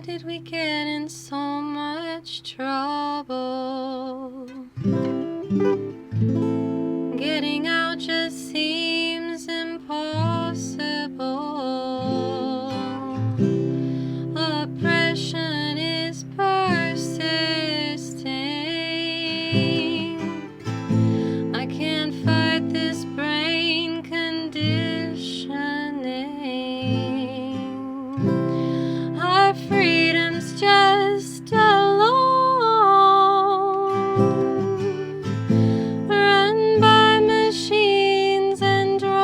did we get in so much trouble? Getting out just seems impossible. Oppression is persisting. I can't fight this brain conditioning. Our freedom's just a loan, run by machines and drones.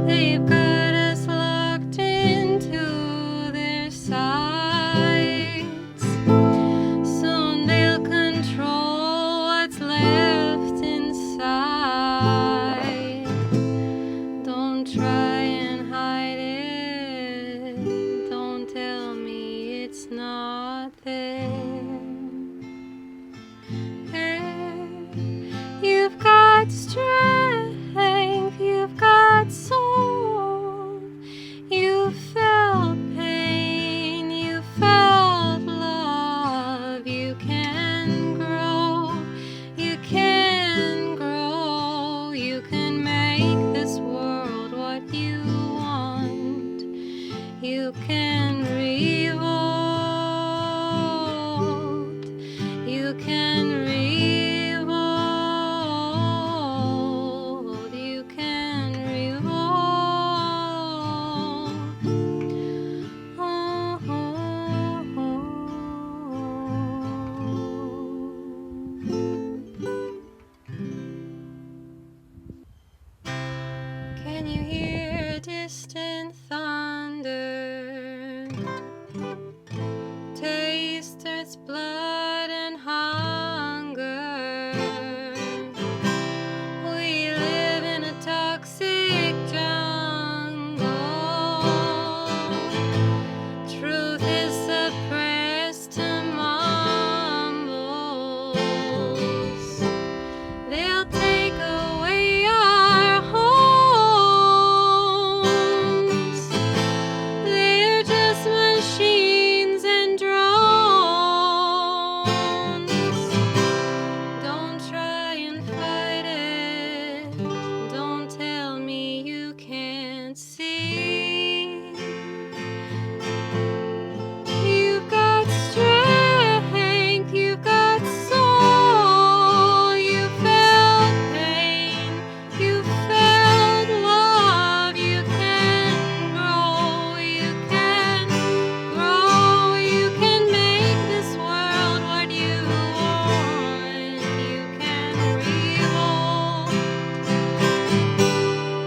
They've got us locked into their sights. Soon they'll control what's left inside. Don't try and hide it. Don't tell me it's not there. You've got strength, you've got soul. You felt pain, you felt love. You can grow, you can grow. You can make this world what you want. You can revolt, you can revolt, you can revolt. Oh, oh, oh. Can you hear distant thunder? Taste earth's blood and hunger. We live in a toxic jungle. Truth is suppressed to mumbles. They'll take away our homes. They're just machines and drones. Don't try and fight it. Don't tell me you can't see. You've got strength, you've got soul. You felt pain, you felt love. You can grow, you can grow. You can make this world what you want. You can revolt,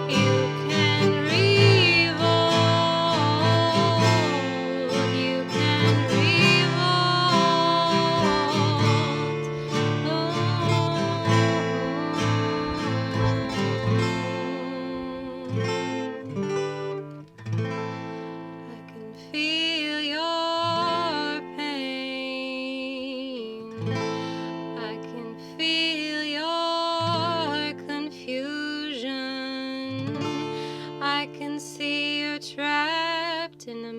you can revolt, you can revolt. I can feel your pain. I can feel your confusion. I can see you're trapped in a